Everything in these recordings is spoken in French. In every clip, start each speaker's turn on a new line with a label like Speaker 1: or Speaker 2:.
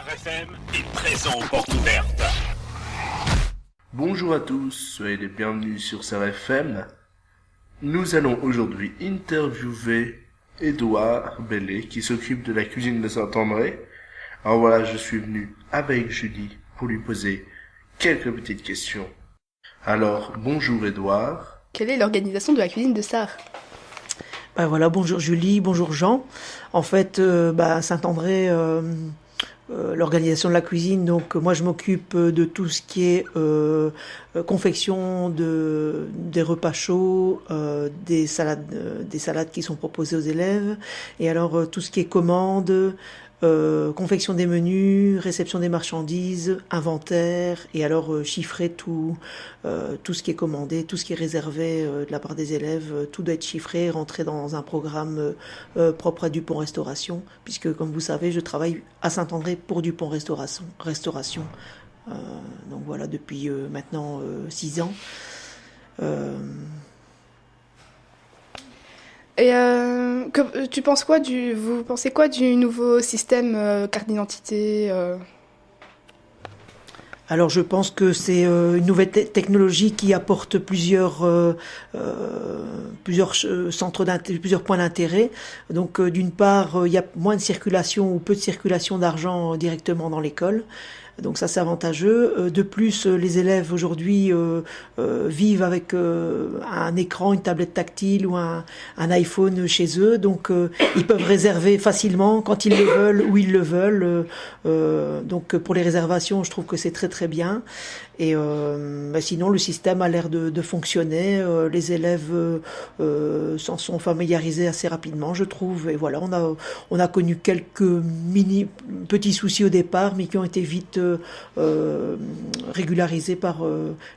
Speaker 1: FM est présent aux portes ouvertes.
Speaker 2: Bonjour à tous, soyez les bienvenus sur SerFM. Nous allons aujourd'hui interviewer Édouard Bellet qui s'occupe de la cuisine de Saint-André. Alors voilà, je suis venu avec Julie pour lui poser quelques petites questions. Alors, bonjour Édouard.
Speaker 3: Quelle est l'organisation de la cuisine de Sarre?
Speaker 4: Voilà, bonjour Julie, bonjour Jean. En fait, Saint-André, l'organisation de la cuisine, donc moi je m'occupe de tout ce qui est confection des repas chauds, des salades qui sont proposées aux élèves, et alors tout ce qui est commande, confection des menus, réception des marchandises, inventaire, et alors chiffrer tout ce qui est commandé, tout ce qui est réservé de la part des élèves, tout doit être chiffré, rentrer dans un programme propre à Dupont Restauration, puisque comme vous savez, je travaille à Saint-André pour Dupont Restauration. Donc voilà, depuis maintenant 6 ans.
Speaker 3: Et vous pensez quoi du nouveau système carte d'identité
Speaker 4: Alors je pense que c'est une nouvelle technologie qui apporte plusieurs points d'intérêt. Donc d'une part, il y a moins de circulation ou peu de circulation d'argent directement dans l'école. Donc ça c'est avantageux. De plus, les élèves aujourd'hui vivent avec un écran, une tablette tactile ou un iPhone chez eux. Donc ils peuvent réserver facilement quand ils le veulent, où ils le veulent. Donc pour les réservations, je trouve que c'est très très bien. Et sinon le système a l'air de fonctionner. Les élèves s'en sont familiarisés assez rapidement, je trouve. Et voilà, on a connu quelques petits soucis au départ, mais qui ont été vite régularisés par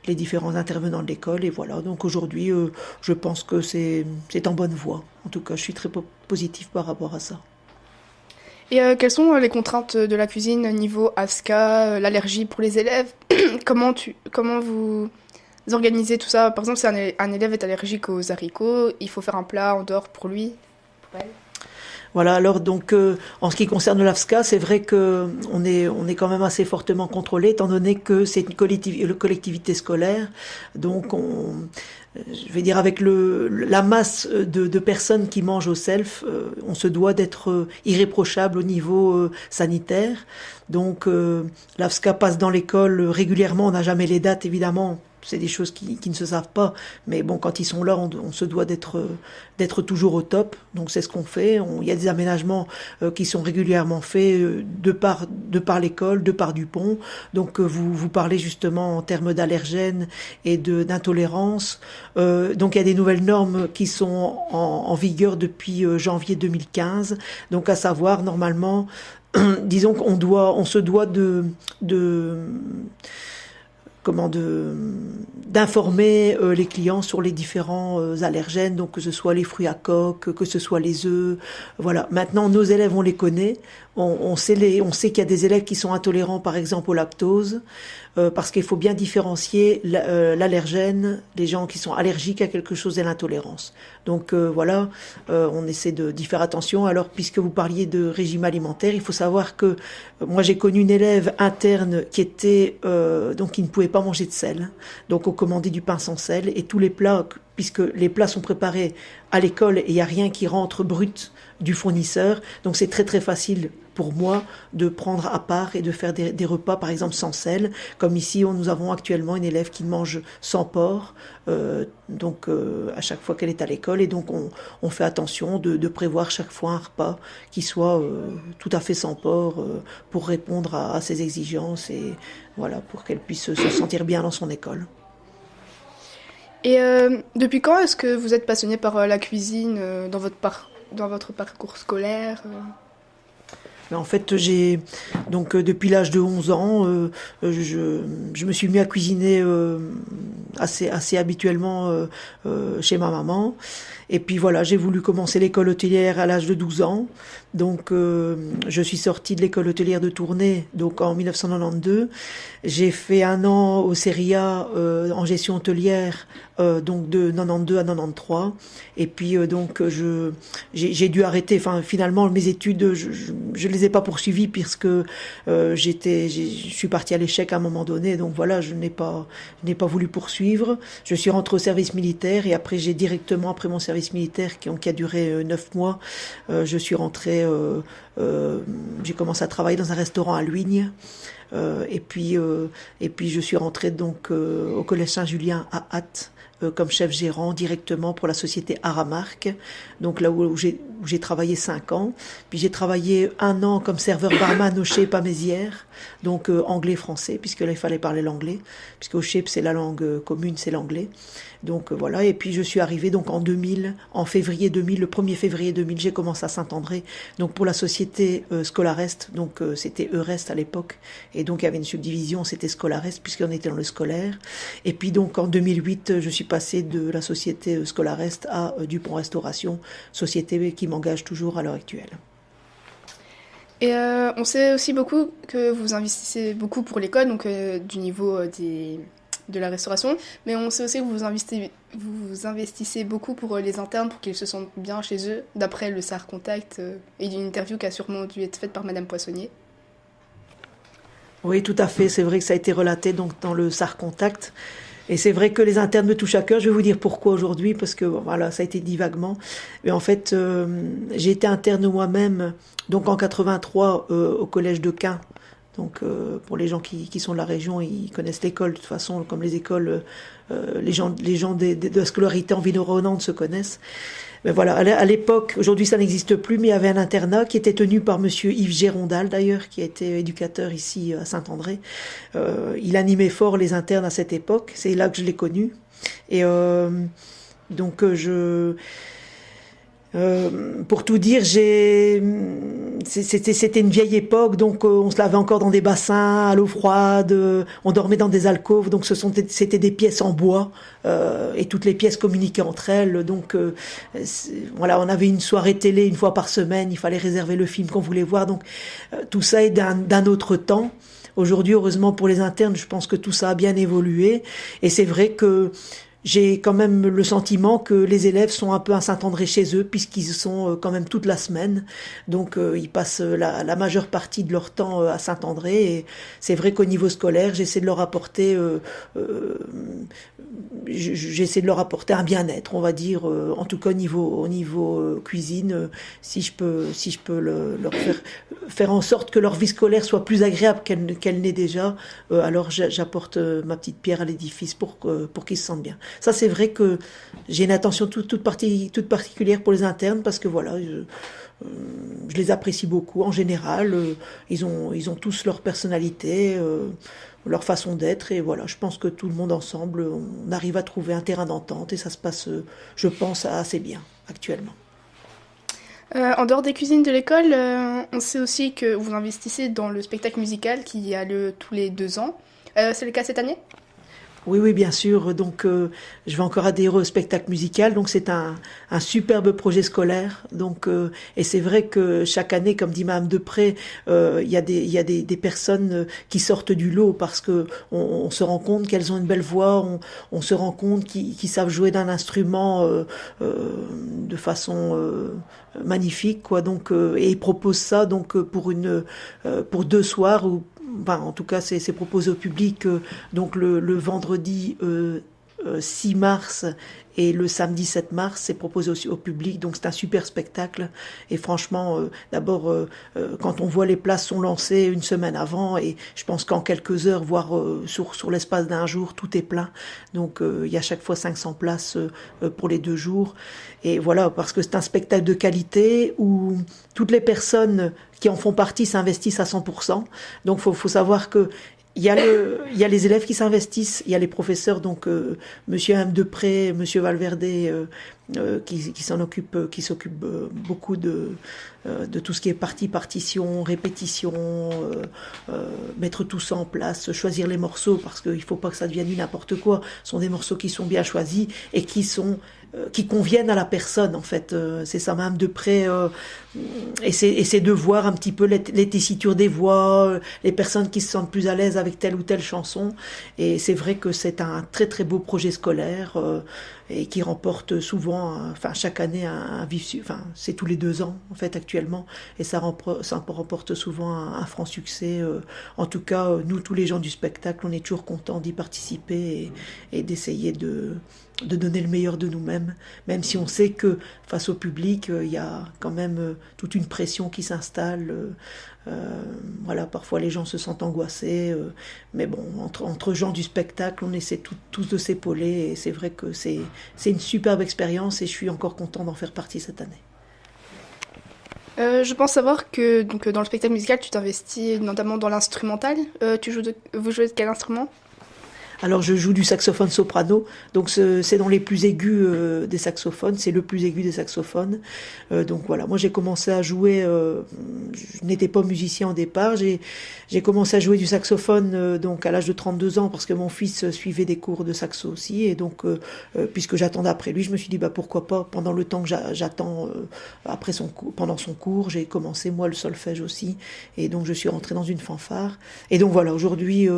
Speaker 4: les différents intervenants de l'école. Et voilà, donc aujourd'hui, je pense que c'est en bonne voie. En tout cas, je suis très positif par rapport à ça.
Speaker 3: Et quelles sont les contraintes de la cuisine niveau ASCA, l'allergie pour les élèves? Comment vous organisez tout ça? Par exemple, si un élève est allergique aux haricots, il faut faire un plat en dehors pour lui, pour elle.
Speaker 4: Voilà, alors donc en ce qui concerne l'AFSCA, c'est vrai que on est quand même assez fortement contrôlé, étant donné que c'est une collectivité scolaire. Donc je vais dire avec la masse de personnes qui mangent au self, on se doit d'être irréprochable au niveau sanitaire. Donc l'AFSCA passe dans l'école régulièrement, on n'a jamais les dates évidemment. C'est des choses qui ne se savent pas, mais bon, quand ils sont là, on se doit d'être toujours au top. Donc c'est ce qu'on fait. Il y a des aménagements qui sont régulièrement faits de par l'école, de par Dupont. Donc vous parlez justement en termes d'allergènes et d'intolérance. Donc il y a des nouvelles normes qui sont en vigueur depuis janvier 2015. Donc à savoir normalement, disons on se doit d'informer les clients sur les différents allergènes, donc que ce soit les fruits à coque, que ce soit les œufs. Voilà. Maintenant, nos élèves, on les connaît. On sait qu'il y a des élèves qui sont intolérants, par exemple, au lactose, parce qu'il faut bien différencier l'allergène, les gens qui sont allergiques à quelque chose et l'intolérance. Donc voilà, on essaie d'y faire attention. Alors, puisque vous parliez de régime alimentaire, il faut savoir que moi j'ai connu une élève interne qui était donc qui ne pouvait pas manger de sel. Donc on commandait du pain sans sel et tous les plats, puisque les plats sont préparés à l'école et il n'y a rien qui rentre brut du fournisseur. Donc c'est très très facile pour moi de prendre à part et de faire des repas par exemple sans sel. Comme ici, nous avons actuellement une élève qui mange sans porc, à chaque fois qu'elle est à l'école. Et donc on fait attention de prévoir chaque fois un repas qui soit tout à fait sans porc pour répondre à ses exigences et voilà, pour qu'elle puisse se sentir bien dans son école.
Speaker 3: Et depuis quand est-ce que vous êtes passionné par la cuisine dans votre parcours scolaire
Speaker 4: En fait, depuis l'âge de 11 ans, je me suis mis à cuisiner assez habituellement chez ma maman. Et puis voilà, j'ai voulu commencer l'école hôtelière à l'âge de 12 ans. Donc je suis sortie de l'école hôtelière de Tournai donc en 1992. J'ai fait 1 an au CERIA en gestion hôtelière donc de 92 à 93. Et puis j'ai dû arrêter. Enfin finalement mes études je les les ai pas poursuivis puisque je suis partie à l'échec à un moment donné. Donc voilà, je n'ai pas voulu poursuivre. Je suis rentrée au service militaire et après j'ai directement après mon service militaire qui a duré 9 mois, je suis rentrée. J'ai commencé à travailler dans un restaurant à Luigne. Et puis je suis rentrée donc au collège Saint-Julien à Ath comme chef gérant directement pour la société Aramark, donc là où j'ai travaillé 5 ans. Puis j'ai travaillé 1 an comme serveur barman au Shape à Mézières, donc anglais-français, puisque là il fallait parler l'anglais, puisque au Shape c'est la langue commune, c'est l'anglais. Donc voilà, et puis je suis arrivée donc en février 2000, le 1er février 2000, j'ai commencé à Saint-André, donc pour la société Scolarest, donc c'était Eurest à l'époque, et donc il y avait une subdivision, c'était Scolarest, puisqu'on était dans le scolaire. Et puis donc en 2008, je suis passée de la société Scolarest à Dupont Restauration, société qui m'engage toujours à l'heure actuelle.
Speaker 3: Et on sait aussi beaucoup que vous investissez beaucoup pour l'école, donc du niveau de la restauration, mais on sait aussi que vous investissez beaucoup pour les internes, pour qu'ils se sentent bien chez eux, d'après le SAR Contact et d'une interview qui a sûrement dû être faite par Madame Poissonnier.
Speaker 4: Oui, tout à fait, c'est vrai que ça a été relaté donc dans le SAR Contact. Et c'est vrai que les internes me touchent à cœur. Je vais vous dire pourquoi aujourd'hui, parce que voilà, ça a été dit vaguement. Mais en fait, j'ai été interne moi-même, donc en 83 au collège de Caen. Donc pour les gens qui sont de la région, ils connaissent l'école de toute façon, comme les écoles, les gens de la scolarité environnante se connaissent. Mais voilà, à l'époque, aujourd'hui ça n'existe plus, mais il y avait un internat qui était tenu par monsieur Yves Gérondal d'ailleurs, qui a été éducateur ici à Saint-André. Il animait fort les internes à cette époque, c'est là que je l'ai connu. Et donc pour tout dire, c'était une vieille époque, donc on se lavait encore dans des bassins à l'eau froide, on dormait dans des alcôves, donc c'était des pièces en bois et toutes les pièces communiquaient entre elles. Donc voilà, on avait une soirée télé 1 fois par semaine, il fallait réserver le film qu'on voulait voir. Donc tout ça est d'un autre temps. Aujourd'hui, heureusement pour les internes, je pense que tout ça a bien évolué et c'est vrai que j'ai quand même le sentiment que les élèves sont un peu à Saint-André chez eux, puisqu'ils sont quand même toute la semaine. Donc ils passent la majeure partie de leur temps à Saint-André. Et c'est vrai qu'au niveau scolaire, j'essaie de leur apporter un bien-être, on va dire, en tout cas au niveau cuisine, si je peux leur faire en sorte que leur vie scolaire soit plus agréable qu'elle n'est déjà, alors j'apporte ma petite pierre à l'édifice pour qu'ils se sentent bien. Ça, c'est vrai que j'ai une attention toute particulière pour les internes parce que voilà, je les apprécie beaucoup. En général, ils ont tous leur personnalité, leur façon d'être et voilà, je pense que tout le monde ensemble, on arrive à trouver un terrain d'entente et ça se passe, je pense, assez bien actuellement.
Speaker 3: En dehors des cuisines de l'école, on sait aussi que vous investissez dans le spectacle musical qui a lieu tous les 2 ans. C'est le cas cette année ?
Speaker 4: Oui, bien sûr. Donc, je vais encore adhérer au spectacle musical. Donc, c'est un superbe projet scolaire. Donc, et c'est vrai que chaque année, comme dit Madame Depré, il y a des personnes qui sortent du lot parce que on se rend compte qu'elles ont une belle voix. On se rend compte qu'ils savent jouer d'un instrument de façon magnifique, quoi. Donc, et ils proposent ça donc pour 2 soirs ou en tout cas, c'est proposé au public donc le vendredi 6 mars et le samedi 7 mars, c'est proposé aussi au public. Donc c'est un super spectacle. Et franchement, d'abord, quand on voit les places sont lancées 1 semaine avant, et je pense qu'en quelques heures, voire sur l'espace d'1 jour, tout est plein. Donc il y a chaque fois 500 places pour les 2 jours. Et voilà, parce que c'est un spectacle de qualité où toutes les personnes qui en font partie s'investissent à 100%. Donc faut savoir que il y a les élèves qui s'investissent, il y a les professeurs, donc monsieur M. Depré, monsieur Valverde, qui s'occupent beaucoup de tout ce qui est partition, répétition, mettre tout ça en place, choisir les morceaux, parce qu'il faut pas que ça devienne du n'importe quoi. Ce sont des morceaux qui sont bien choisis et qui conviennent à la personne, en fait. C'est ça, Madame Depré, et c'est de voir un petit peu les tessitures des voix, les personnes qui se sentent plus à l'aise avec telle ou telle chanson. Et c'est vrai que c'est un très très beau projet scolaire. et qui remporte souvent, enfin chaque année un vif, enfin c'est tous les 2 ans en fait actuellement, et ça remporte souvent un franc succès. En tout cas, nous tous les gens du spectacle, on est toujours contents d'y participer et d'essayer de donner le meilleur de nous-mêmes, même si on sait que face au public, il y a quand même toute une pression qui s'installe. Voilà, parfois les gens se sentent angoissés, mais bon, entre gens du spectacle, on essaie tous de s'épauler, et c'est vrai que c'est une superbe expérience, et je suis encore content d'en faire partie cette année.
Speaker 3: Je pense savoir que donc, dans le spectacle musical, tu t'investis notamment dans l'instrumental. Vous jouez de quel instrument ?
Speaker 4: Alors je joue du saxophone soprano, donc c'est dans les plus aigus des saxophones, c'est le plus aigu des saxophones. Donc voilà, moi j'ai commencé à jouer, je n'étais pas musicien au départ, j'ai commencé à jouer du saxophone donc à l'âge de 32 ans parce que mon fils suivait des cours de saxo aussi, et donc puisque j'attendais après lui, je me suis dit pourquoi pas, pendant le temps que j'attends pendant son cours, j'ai commencé moi le solfège aussi, et donc je suis rentrée dans une fanfare, et donc voilà, aujourd'hui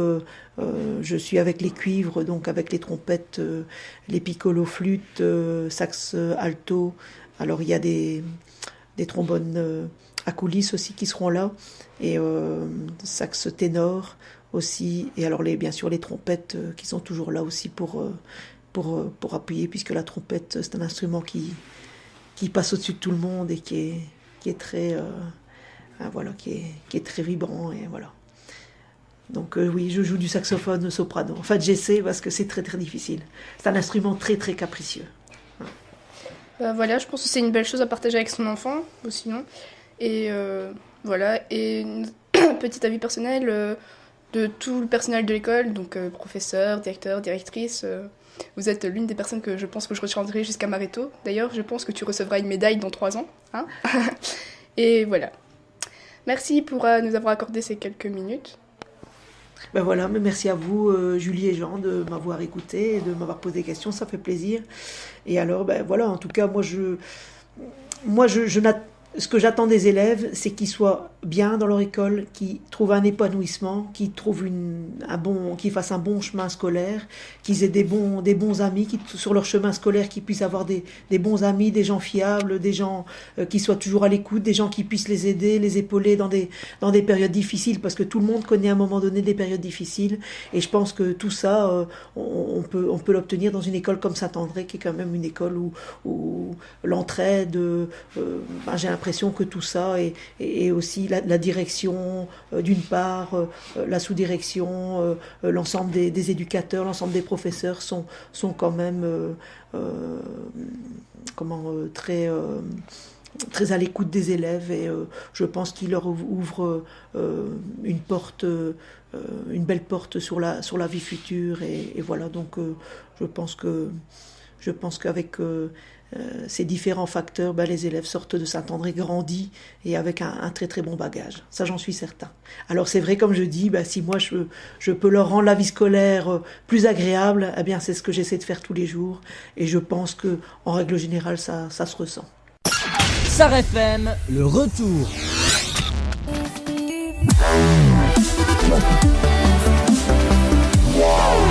Speaker 4: je suis avec les cuivres, donc avec les trompettes, les piccolos, flûtes, sax alto. Alors il y a des trombones à coulisses aussi qui seront là, et sax ténor aussi, et alors bien sûr les trompettes qui sont toujours là aussi pour appuyer, puisque la trompette c'est un instrument qui passe au-dessus de tout le monde et qui est très voilà, qui est très vibrant, et voilà. Donc oui, je joue du saxophone soprano. En fait, j'essaie parce que c'est très très difficile. C'est un instrument très très capricieux.
Speaker 3: Voilà, je pense que c'est une belle chose à partager avec son enfant, aussi, non ? Et voilà, et petit avis personnel de tout le personnel de l'école, donc professeur, directeur, directrice, vous êtes l'une des personnes que je pense que je retiendrai jusqu'à Mareto. D'ailleurs, je pense que tu recevras une médaille dans 3 ans. Hein. Et voilà. Merci pour nous avoir accordé ces quelques minutes.
Speaker 4: Ben voilà, mais merci à vous, Julie et Jean, de m'avoir écouté et de m'avoir posé des questions, ça fait plaisir. Et alors, ben voilà, en tout cas, ce que j'attends des élèves, c'est qu'ils soient bien dans leur école, qu'ils trouvent un épanouissement, qu'ils trouvent qu'ils fassent un bon chemin scolaire, qu'ils aient des bons amis, sur leur chemin scolaire, qu'ils puissent avoir des bons amis, des gens fiables, des gens qui soient toujours à l'écoute, des gens qui puissent les aider, les épauler dans des périodes difficiles, parce que tout le monde connaît à un moment donné des périodes difficiles, et je pense que tout ça, on peut l'obtenir dans une école comme Saint-André, qui est quand même une école où l'entraide, j'ai l'impression que tout ça, et aussi la direction d'une part, la sous-direction, l'ensemble des éducateurs, l'ensemble des professeurs sont quand même très à l'écoute des élèves, et je pense qu'ils leur ouvrent une belle porte sur la vie future, et voilà, donc je pense qu'avec ces différents facteurs, les élèves sortent de Saint-André grandis et avec un très très bon bagage. Ça, j'en suis certain. Alors c'est vrai, comme je dis, si moi je peux leur rendre la vie scolaire plus agréable, eh bien c'est ce que j'essaie de faire tous les jours, et je pense que en règle générale ça se ressent.
Speaker 5: Sarre FM, le retour. Wow.